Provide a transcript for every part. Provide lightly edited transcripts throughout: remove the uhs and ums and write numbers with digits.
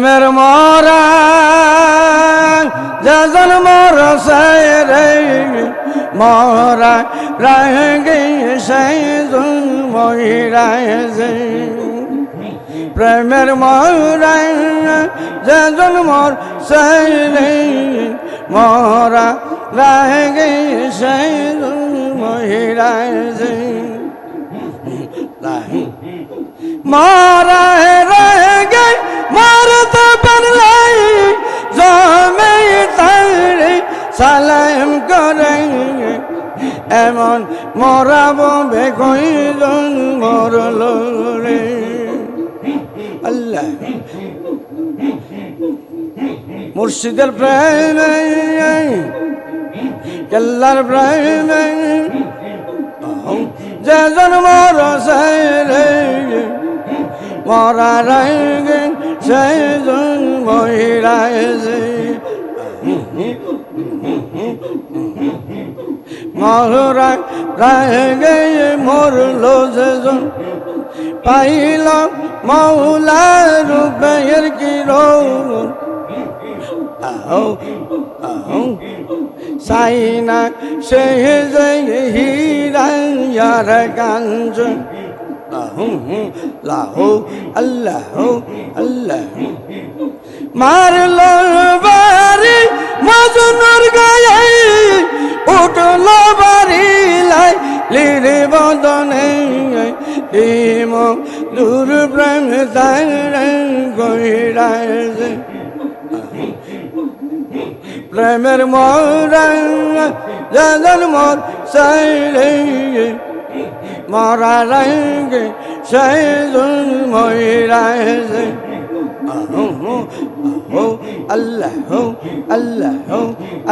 मेरे मोरा जजन मोर से मोरा रहेंगे सैजुन मोहिरा से प्रेमर मोरा जजन मोर से मोरा रहेंगे सैजुन मोहिरा से मोरा रहेंगे मरते बदले जो मैं तेरे सलाम करेंगे एमन मोराबो बेकोई जन मोरलो रे अल्लाह मुर्शिदर प्रेम कल्लर प्रेम जजन मोर से मोरा रहेंगे सैजुन मोहिरा से मोरा रहेंगे मोर लो सैजुन पाइला मौला रुपयर की रो आओ आओ साइना से हीरा यार कांज लाहो अल्लाह अल्लाह मार लो बारी मजनूर गए उठ लो बारी लाई लीरे बदने इमो दूर प्रेम तारे गोइरा से प्रेमर मोरा जजन मोर से मोरा रहेंगे सैजुन मोहिरा से अल्लाह हो अल्लाह हो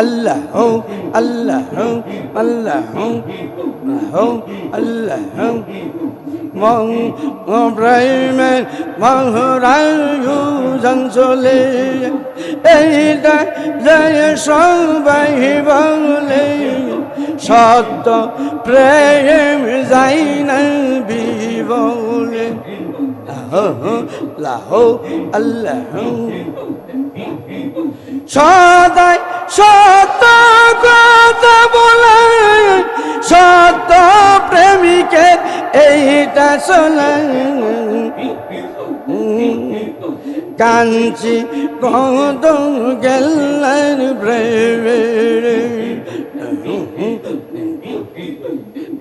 अल्लाह हो अल्लाह हो अल्लाह हो अल्लाह हो प्रेम महरायु जंसले এইটা জয় সবাই বলে সত্য প্রেম যাই না বিবলে লাহো আল্লাহ সদাই সত্য কথা বলে সত্য প্রেমিকের এইটা শোনে কাঞ্চি কত গেলেন প্রেমে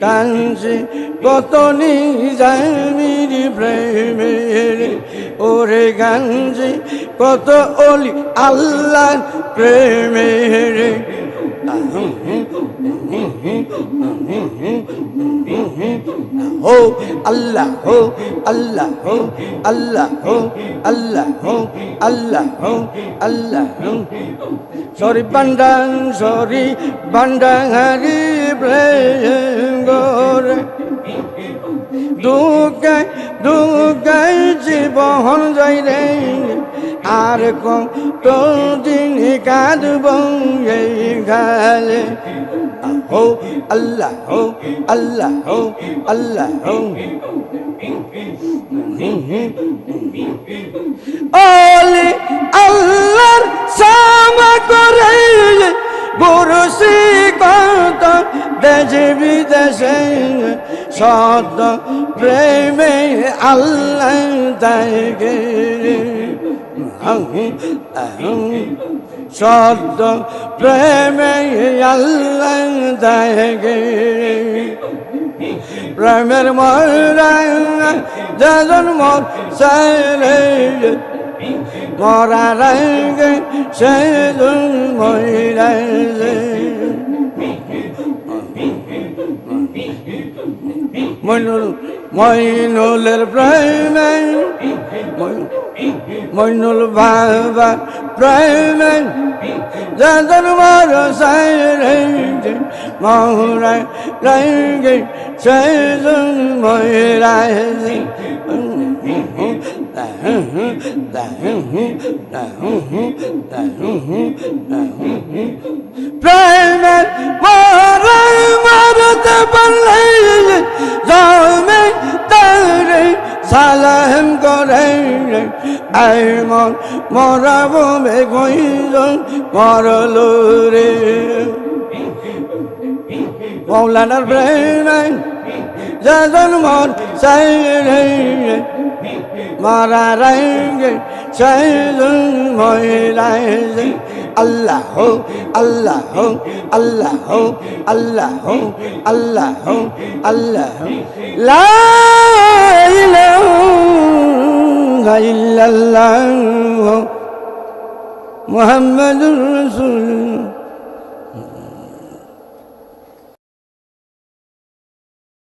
কাঞ্চি কত নিজামির প্রেমে ওরে গাঞ্জি কত অলি আল্লাহ প্রেমে हो अल्लाह हो अल्लाह हो अल्लाह हो अल्लाह हो अल्लाह हो अल्लाह हो सॉरी बंडन हरी प्रेम गोरे दुगे जीवन जाई रे আর কতদিন কাঁদব এই গালে हो अल्लाह हो अल्लाह हो अल्लाह हो ओली अल्लाह सामा करे बुरसी कत देश विदेशे सत प्रेमे अल्लाह देगे সদ্য প্রেমে আল্লাহ দেগে প্রেমের মরা যজন মোর সেরে মরা রঙে সেজুন মরা মইনুলের প্রেমে মইনুল বাবা প্রেমে যজন মোর সেরে মরা রঙে সেজুন মরা প্রেমের মরা মারতে পারলে যাবে তারে সালাম করে এমন মরাবে কইজন মরলো রে মৌলানার প্রেমে যজন মন চাই রে মারা রে চাইজন মহিলায় আল্লাহ হো আল্লাহ হো আল্লাহ হো আল্লাহ হো আল্লাহ হো আল্লাহ লা ইলাহা ইল্লাল্লাহ মুহাম্মাদুর রাসূলুল্লাহ